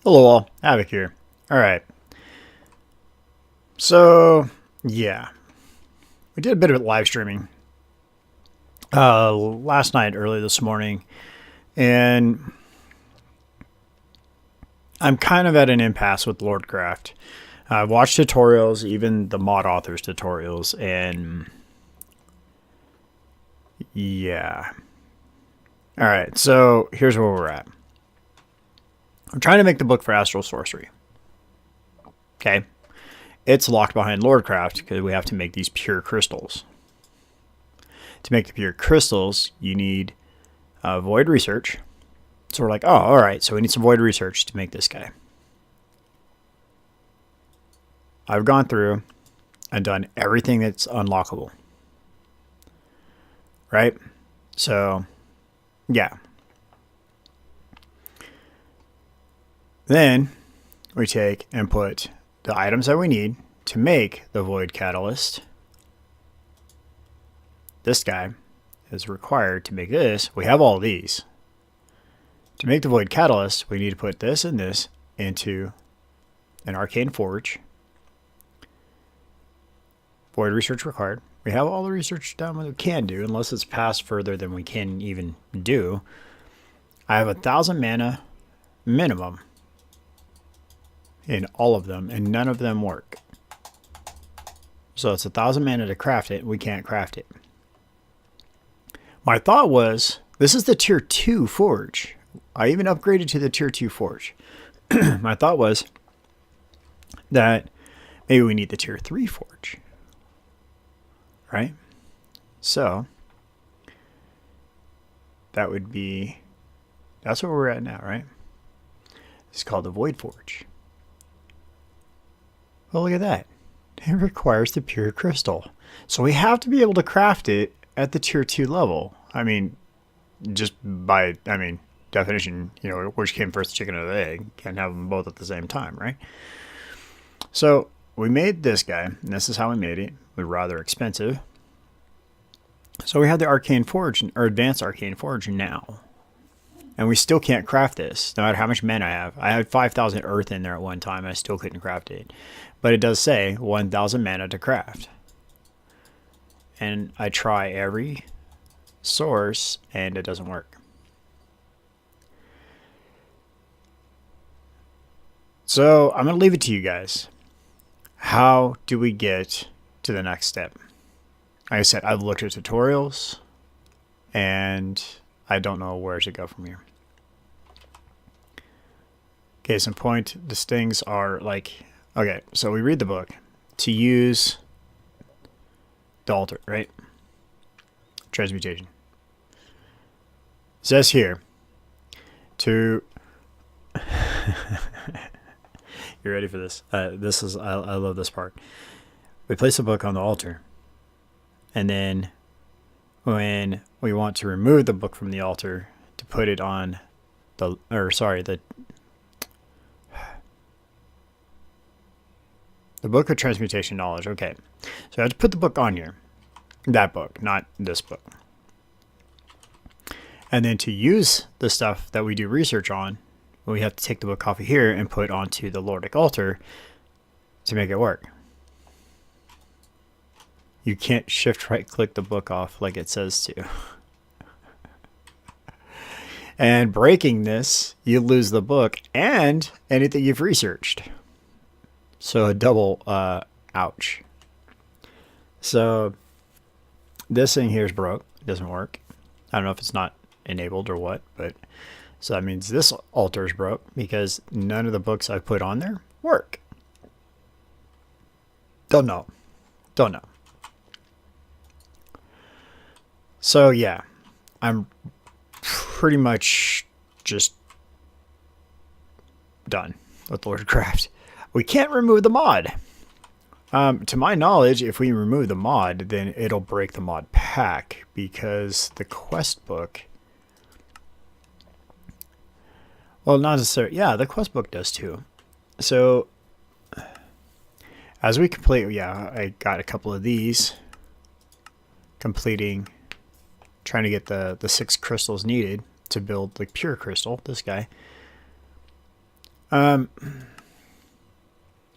Hello all, Havoc here. Alright, so yeah, we did a bit of live streaming last night, early this morning, and I'm kind of at an impasse with Lordcraft. I've watched tutorials, even the mod authors tutorials, and yeah. Alright, so here's where we're at. I'm trying to make the book for Astral Sorcery. Okay. It's locked behind Lordcraft because we have to make these pure crystals. To make the pure crystals, you need void research. So we're like, oh, all right, so we need some void research to make this guy. I've gone through and done everything that's unlockable. Right? So, yeah. Then we take and put the items that we need to make the void catalyst. This guy is required to make this. We have all these. To make the void catalyst, we need to put this and this into an arcane forge. Void research required. We have all the research done what we can do, unless it's passed further than we can even do. I have 1,000 mana minimum in all of them, and none of them work. So it's 1,000 mana to craft it. We can't craft it. My thought was, this is the tier 2 forge. I even upgraded to the tier 2 forge. My thought was that maybe we need the tier 3 forge. Right? So that would be, that's where we're at now, right? It's called the Void Forge. Well, look at that. It requires the pure crystal. So we have to be able to craft it at the tier 2 level. I mean, just by, definition, which came first, the chicken or the egg? Can't have them both at the same time, right? So we made this guy, and this is how we made it. It was rather expensive. So we have the Arcane Forge, or Advanced Arcane Forge now. And we still can't craft this, no matter how much mana I have. I had 5,000 earth in there at one time. I still couldn't craft it. But it does say 1,000 mana to craft. And I try every source, and it doesn't work. So I'm going to leave it to you guys. How do we get to the next step? Like I said, I've looked at tutorials, and I don't know where to go from here. Case in point, these things are like, okay, so we read the book to use the altar, right? Transmutation. It says here to you ready for this? I love this part. We place the book on the altar, and then when we want to remove the book from the altar to put it on the book of transmutation knowledge. Okay, so I have to put the book on here, that book, not this book. And then to use the stuff that we do research on, we have to take the book off of here and put onto the Lordic altar to make it work. You can't shift right click the book off like it says to. And breaking this, you lose the book and anything you've researched. So a double ouch. So this thing here is broke. It doesn't work. I don't know if it's not enabled or what, but so that means this altar is broke because none of the books I put on there work. Don't know. So yeah, I'm pretty much just done with Lordcraft. We can't remove the mod. To my knowledge, if we remove the mod, then it'll break the mod pack because the quest book. Well, not necessarily. Yeah, the quest book does too. So as we complete, yeah, I got a couple of these completing, trying to get the 6 crystals needed to build the pure crystal, this guy. Um,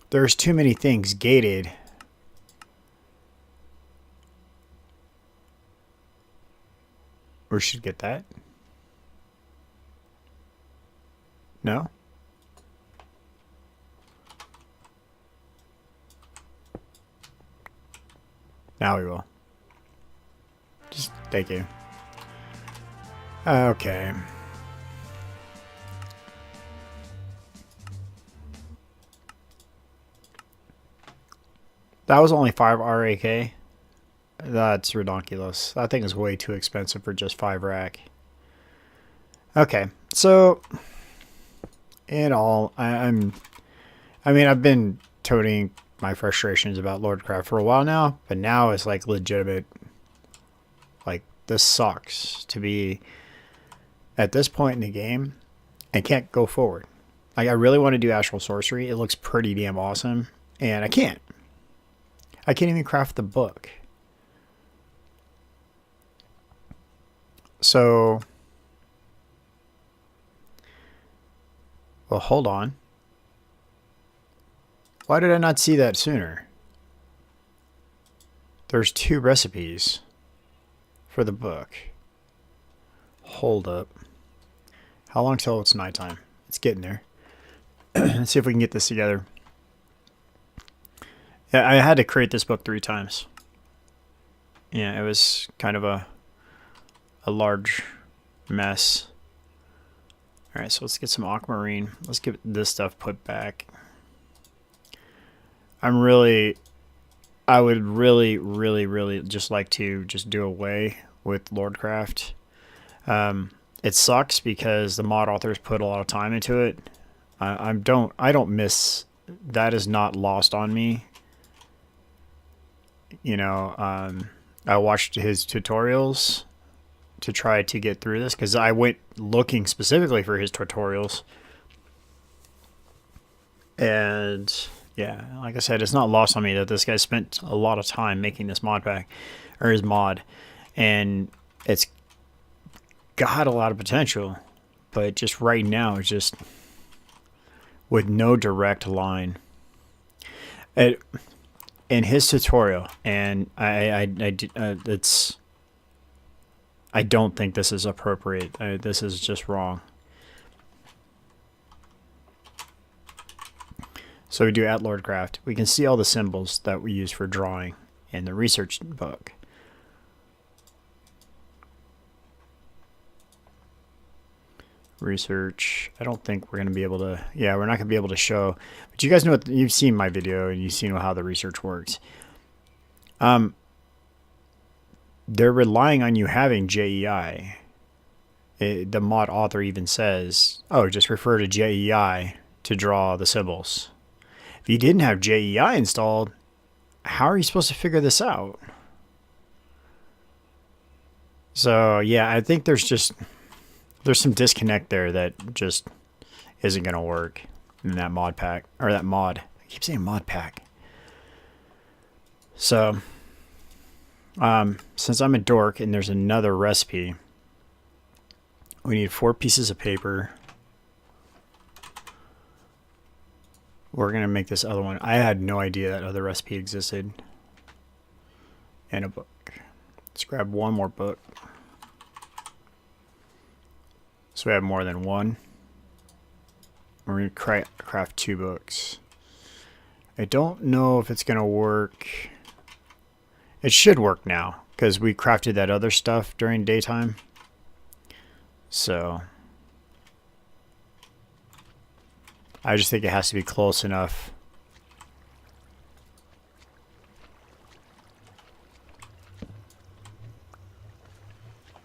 there's too many things gated. We should get that. No? Now we will. Just thank you. Okay. That was only 5 RAK. That's ridiculous. That thing is way too expensive for just 5 rack. Okay, so in all, I mean, I've been toting my frustrations about Lordcraft for a while now, but now it's like legitimate. Like, this sucks to be at this point in the game and can't go forward. Like, I really want to do Astral Sorcery. It looks pretty damn awesome, and I can't. I can't even craft the book. So, well, hold on. Why did I not see that sooner? There's 2 recipes for the book. Hold up. How long till it's nighttime? It's getting there. Let's see if we can get this together. Yeah, I had to create this book 3 times. Yeah, it was kind of a large mess. Alright, so let's get some aquamarine. Let's get this stuff put back. I would really just like to just do away with Lordcraft. It sucks because the mod authors put a lot of time into it. I don't miss, that is not lost on me. You know, I watched his tutorials to try to get through this because I went looking specifically for his tutorials. And yeah, like I said, it's not lost on me that this guy spent a lot of time making this mod pack, or his mod, and it's got a lot of potential, but just right now it's just with no direct line. In his tutorial, and I don't think this is appropriate. This is just wrong. So we do at Lordcraft. We can see all the symbols that we use for drawing in the research book. Research. I don't think we're going to be able to, yeah, we're not going to be able to show, but you guys know what, you've seen my video and you've seen how the research works. They're relying on you having JEI. The mod author even says, oh, just refer to JEI to draw the symbols. If you didn't have JEI installed, how are you supposed to figure this out? So yeah, I think there's some disconnect there that just isn't going to work in that mod pack, or that mod. I keep saying mod pack. So, since I'm a dork and there's another recipe, we need 4 pieces of paper. We're going to make this other one. I had no idea that other recipe existed. And a book. Let's grab one more book. So we have more than one. We're going to craft 2 books. I don't know if it's going to work. It should work now, because we crafted that other stuff during daytime. So I just think it has to be close enough.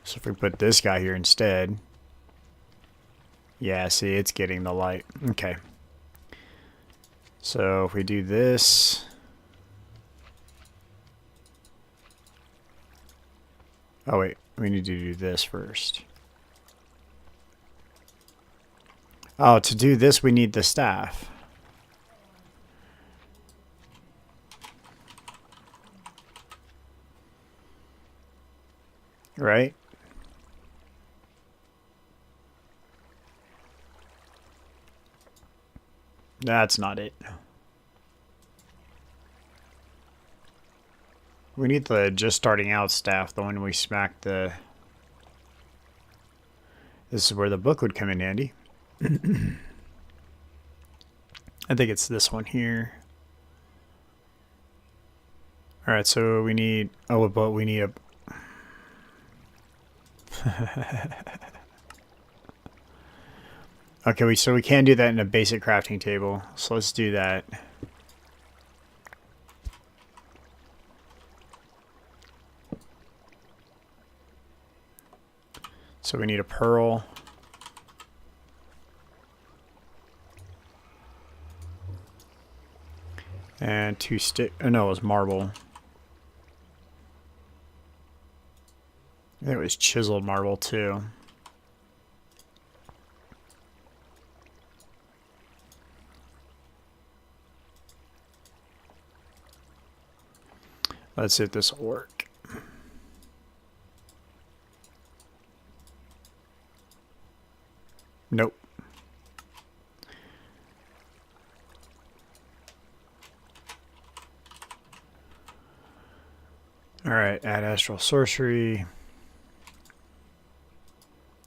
So if we put this guy here instead. Yeah, see, it's getting the light. Okay. So if we do this. Oh wait, we need to do this first. Oh, to do this we need the staff. Right? That's not it. We need the just starting out staff, the one we smacked the... This is where the book would come in handy. I think it's this one here. Alright, so we need... Oh, but we need a... Okay, so we can do that in a basic crafting table. So let's do that. So we need a pearl. And 2 stick... Oh, no, it was marble. I think it was chiseled marble, too. Let's see if this will work. Nope. Alright, add astral sorcery.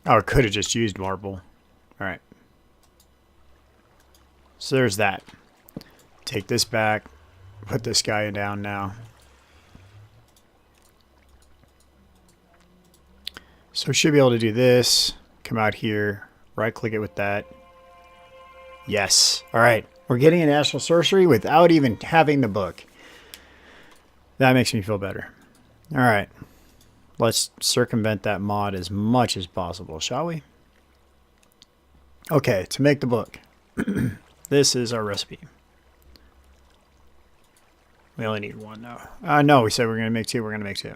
Oh, it could have just used marble. Alright. So there's that. Take this back. Put this guy down now. So we should be able to do this. Come out here. Right click it with that. Yes. Alright. We're getting an astral sorcery without even having the book. That makes me feel better. Alright. Let's circumvent that mod as much as possible, shall we? Okay, to make the book. This is our recipe. We only need one now. No, we said we're going to make 2. We're going to make 2.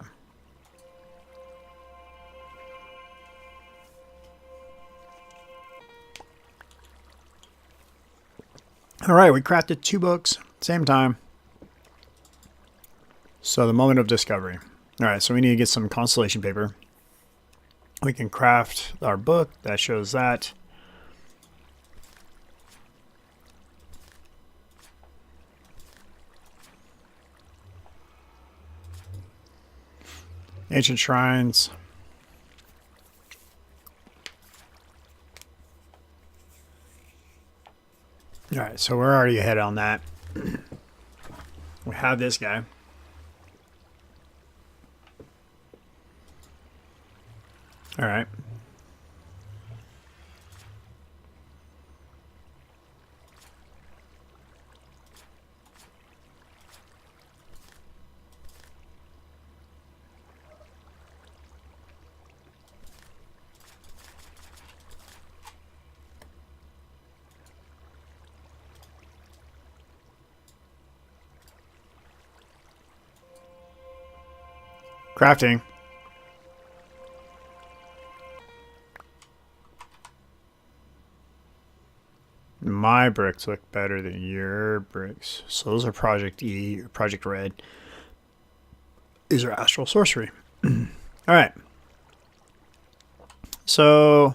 Alright, we crafted 2 books. Same time. So the moment of discovery. Alright, so we need to get some constellation paper. We can craft our book. That shows that. Ancient shrines. Alright, so we're already ahead on that. We have this guy. Alright. Crafting. My bricks look better than your bricks. So those are Project E, or Project Red. These are Astral Sorcery. Alright. So...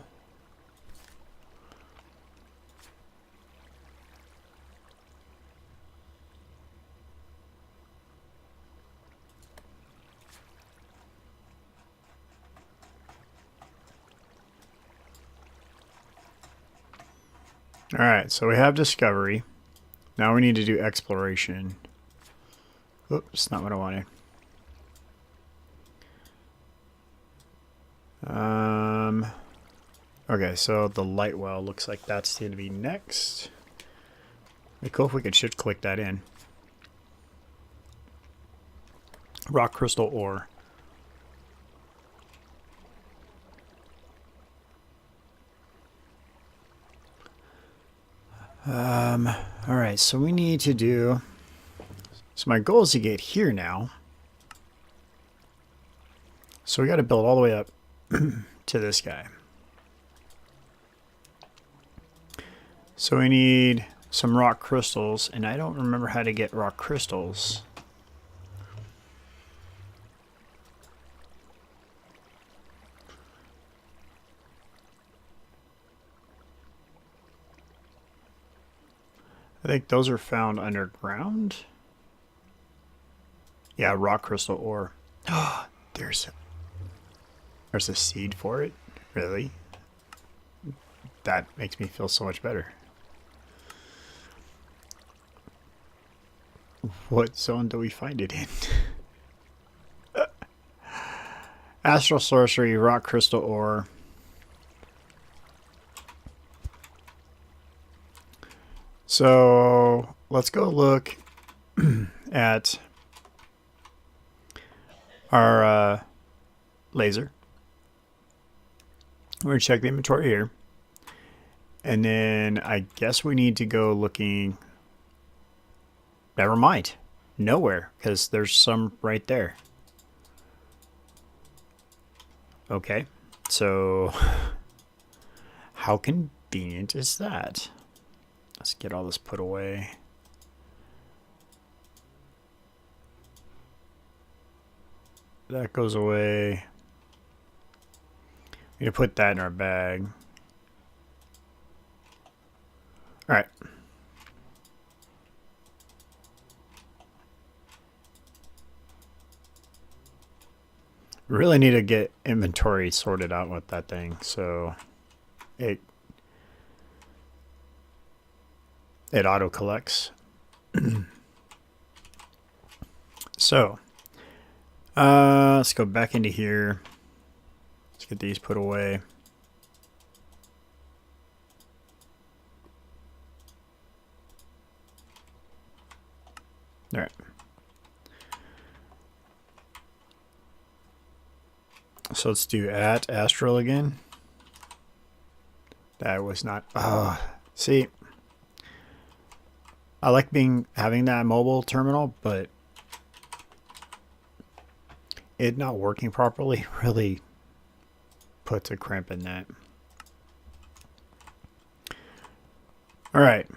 Alright, so we have discovery. Now we need to do exploration. Oops, not what I wanted. Okay, so the light well looks like that's going to be next. It'd be cool if we could shift click that in. Rock crystal ore. Alright, so we need to do... So my goal is to get here now. So we got to build all the way up to this guy. So we need some rock crystals, and I don't remember how to get rock crystals. I think those are found underground. Yeah, rock crystal ore. There's a seed for it. Really? That makes me feel so much better. What zone do we find it in? Astral sorcery, rock crystal ore. So let's go look at our laser. We're going to check the inventory here. And then I guess we need to go looking. Never mind. Nowhere, because there's some right there. Okay. So how convenient is that? Let's get all this put away. That goes away. We need to put that in our bag. All right. Really need to get inventory sorted out with that thing, so it auto collects. So let's go back into here. Let's get these put away. All right. So let's do at Astral again. That was not. See, I like having that mobile terminal, but it not working properly really puts a crimp in that. All right.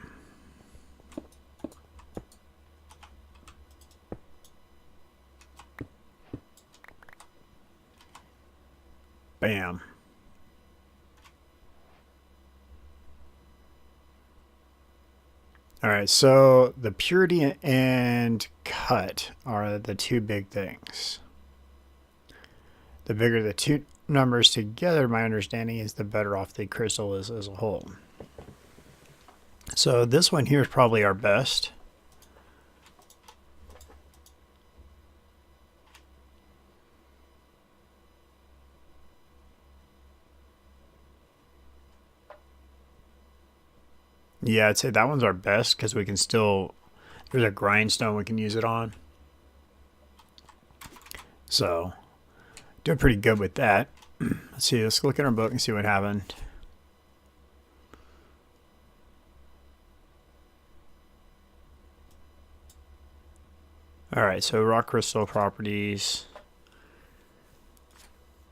Bam. All right, so the purity and cut are the two big things. The bigger the two numbers together, my understanding is the better off the crystal is as a whole. So this one here is probably our best. Yeah, I'd say that one's our best because we can still, there's a grindstone we can use it on. So, doing pretty good with that. Let's see, let's look at our book and see what happened. All right, so rock crystal properties.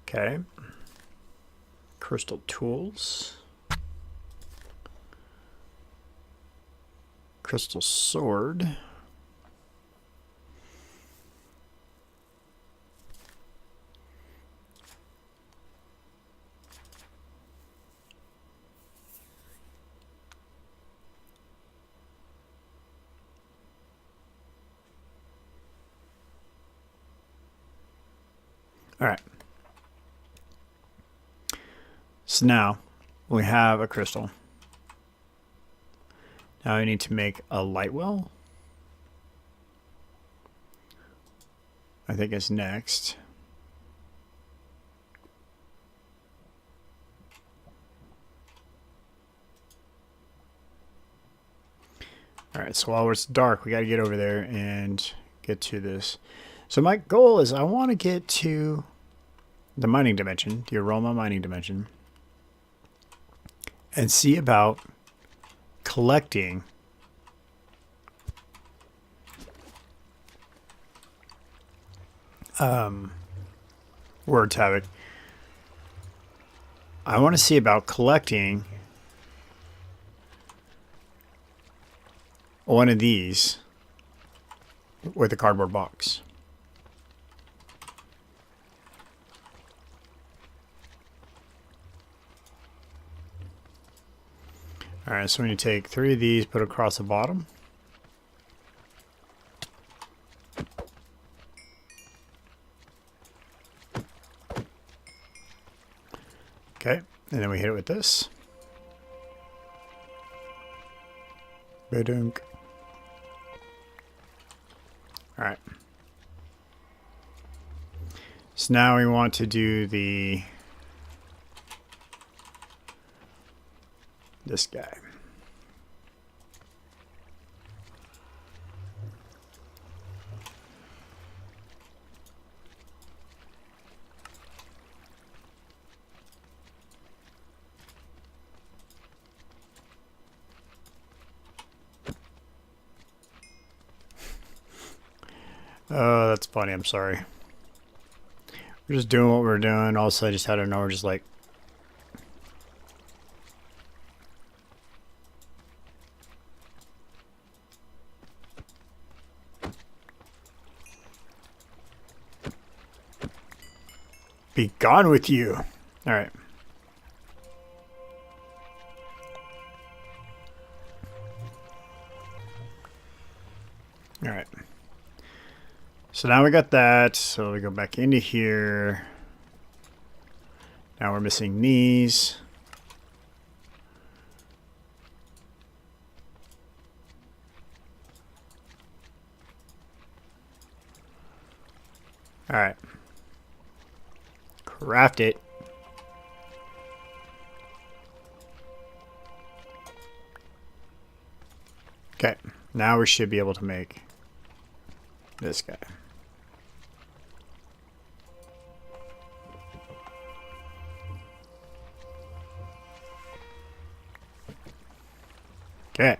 Okay. Crystal tools. Crystal sword. All right. So now we have a crystal. Now I need to make a light well. I think it's next. All right, so while it's dark, we got to get over there and get to this. So my goal is I want to get to the mining dimension, the aroma mining dimension, and see about collecting words havoc. I want to see about collecting one of these with a cardboard box. Alright, so we need to take 3 of these, put across the bottom. Okay, and then we hit it with this. Badunk. Alright. So now we want to do this guy. Oh, that's funny. I'm sorry. We're just doing what we're doing. Also, I just had to know we're just like. Be gone with you. All right. All right. So now we got that. So we go back into here. Now we're missing these. All right. Craft it. Okay. Now we should be able to make this guy. Okay.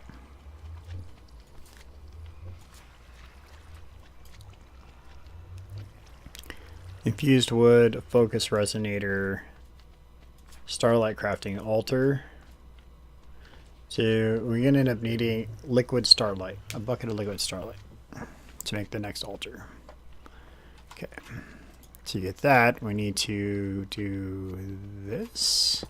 Infused wood, focus resonator, starlight crafting altar. So we're going to end up needing liquid starlight, a bucket of liquid starlight to make the next altar. Okay. To get that, we need to do this.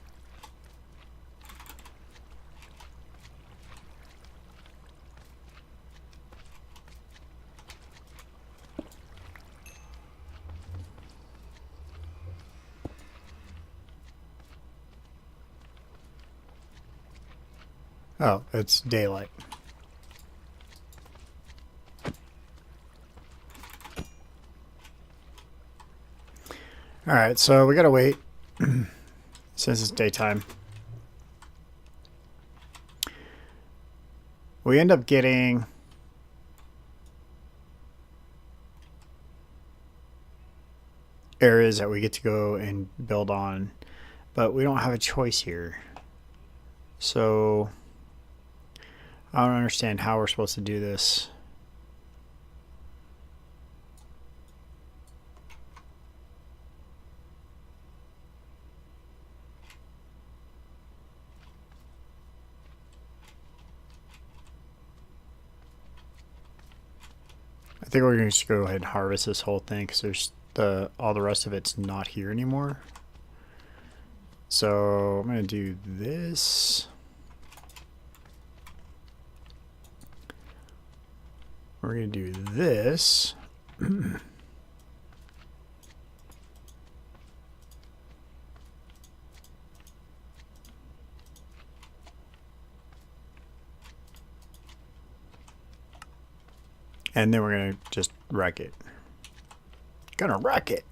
Oh, it's daylight. Alright, so we gotta wait since it's daytime. We end up getting areas that we get to go and build on, but we don't have a choice here. So I don't understand how we're supposed to do this. I think we're going to go ahead and harvest this whole thing because there's all the rest of it's not here anymore. So I'm going to do this. We're going to do this. And then we're going to just wreck it. Gonna wreck it.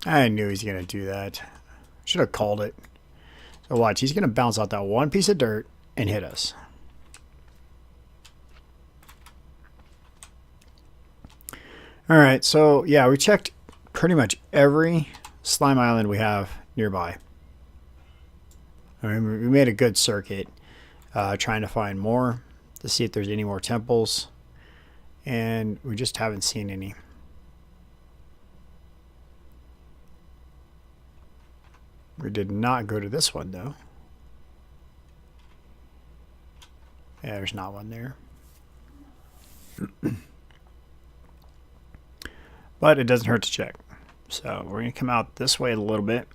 I knew he was going to do that. Should have called it. So watch, he's going to bounce out that one piece of dirt and hit us. Alright, so yeah, we checked pretty much every slime island we have nearby. I mean, we made a good circuit trying to find more to see if there's any more temples. And we just haven't seen any. We did not go to this one, though. Yeah, there's not one there. But it doesn't hurt to check. So we're going to come out this way a little bit.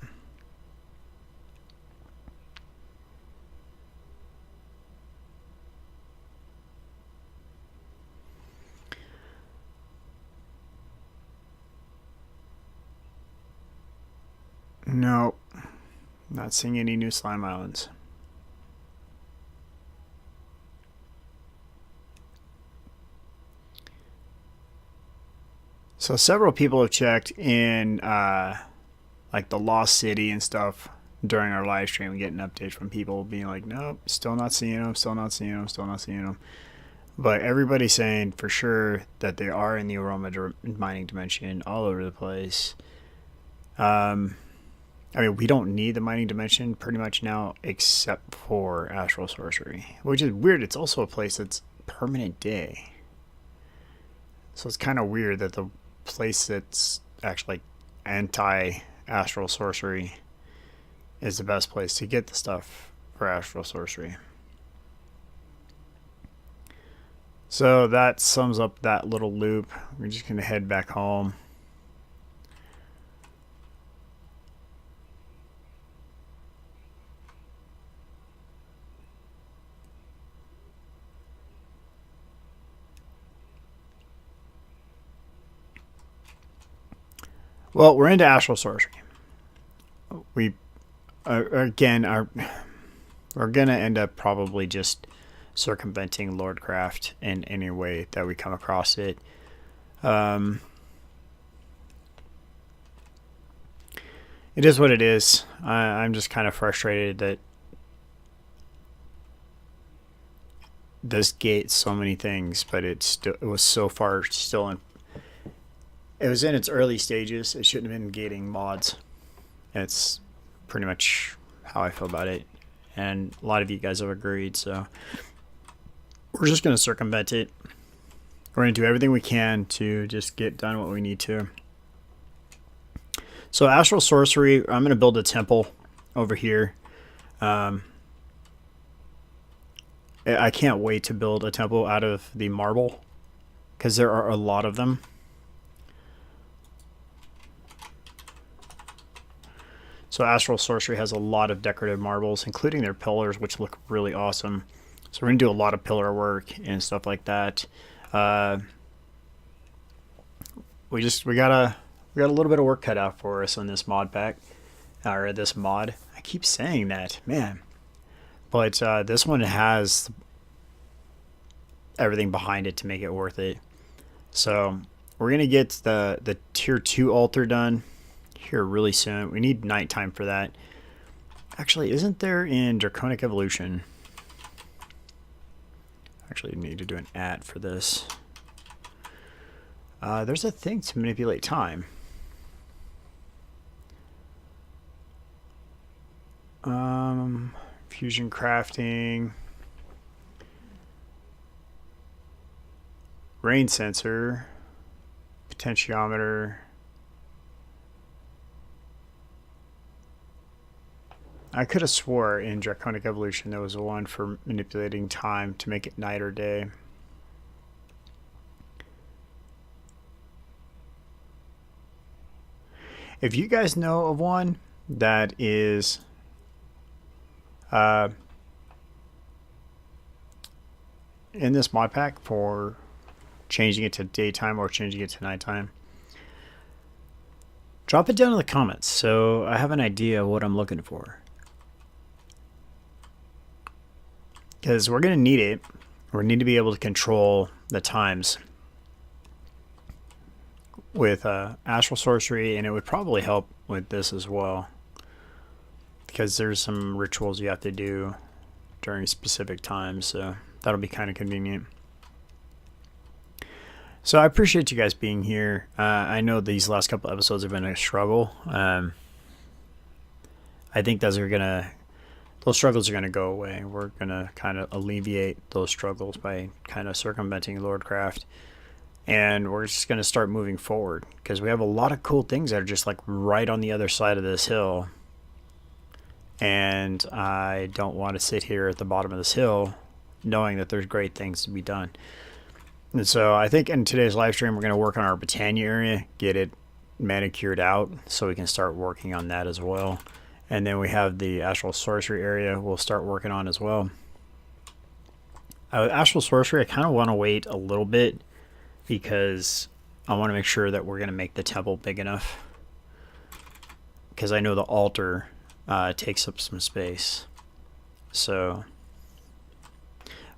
No, not seeing any new slime islands. So several people have checked in like the Lost City and stuff during our live stream and getting updates from people being like, nope, still not seeing them, still not seeing them, still not seeing them. But everybody's saying for sure that they are in the aroma mining dimension all over the place. I mean, we don't need the mining dimension pretty much now except for Astral Sorcery, which is weird. It's also a place that's permanent day. So it's kind of weird that the place that's actually anti-Astral Sorcery is the best place to get the stuff for Astral Sorcery. So that sums up that little loop. We're just going to head back home. Well, we're into Astral Sorcery. We're gonna end up probably just circumventing Lordcraft in any way that we come across it. It is what it is. I'm just kind of frustrated that this gates so many things, but it was so far still in. It was in its early stages. It shouldn't have been gating mods. It's pretty much how I feel about it. And a lot of you guys have agreed, so we're just going to circumvent it. We're going to do everything we can to just get done what we need to. So Astral Sorcery, I'm going to build a temple over here. I can't wait to build a temple out of the marble because there are a lot of them. So Astral Sorcery has a lot of decorative marbles, including their pillars, which look really awesome. So we're going to do a lot of pillar work and stuff like that. We got a little bit of work cut out for us on this mod pack, or this mod. I keep saying that, man. But this one has everything behind it to make it worth it. So we're going to get the tier 2 altar done here really soon. We need nighttime for that. Actually, isn't there in Draconic Evolution? Actually, need to do an ad for this. There's a thing to manipulate time. Fusion crafting. Rain sensor. Potentiometer. I could have swore in Draconic Evolution there was one for manipulating time to make it night or day. If you guys know of one that is in this mod pack for changing it to daytime or changing it to nighttime, drop it down in the comments so I have an idea of what I'm looking for. Because we're going to need it. We need to be able to control the times with Astral Sorcery, and it would probably help with this as well. Because there's some rituals you have to do during specific times, so that'll be kind of convenient. So I appreciate you guys being here. I know these last couple episodes have been a struggle. I think those struggles are going to go away. We're going to kind of alleviate those struggles by kind of circumventing Lordcraft. And we're just going to start moving forward because we have a lot of cool things that are just like right on the other side of this hill and I don't want to sit here at the bottom of this hill knowing that there's great things to be done. And so I think in today's live stream, we're going to work on our Britannia area, get it manicured out so we can start working on that as well. And then we have the Astral Sorcery area we'll start working on as well. Astral Sorcery, I kind of want to wait a little bit because I want to make sure that we're going to make the temple big enough. Because I know the altar takes up some space. So,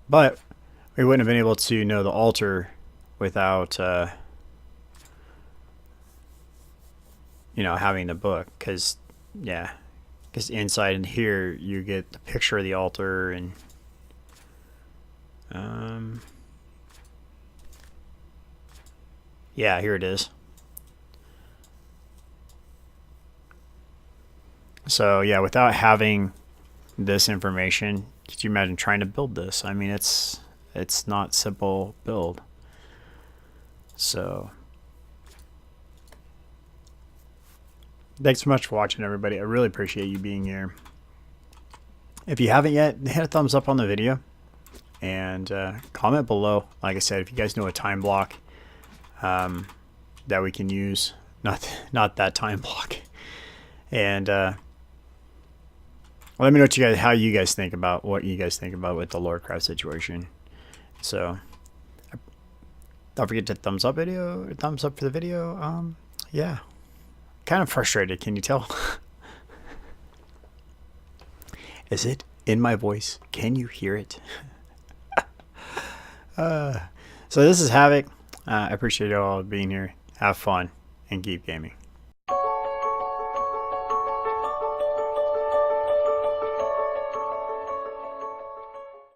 but we wouldn't have been able to know the altar without, you know, having the book. Because, yeah, because inside in here you get the picture of the altar and, yeah, here it is. So yeah, without having this information, could you imagine trying to build this? I mean, it's not simple build. So thanks so much for watching, everybody. I really appreciate you being here. If you haven't yet, hit a thumbs up on the video and comment below. Like I said, if you guys know a time block that we can use, not that time block, and let me know what how you guys think about what you guys think about with the Lordcraft situation. So don't forget to thumbs up for the video. Yeah, kind of frustrated, can you tell? Is it in my voice? Can you hear it? So this is Havoc. I appreciate you all being here. Have fun and keep gaming.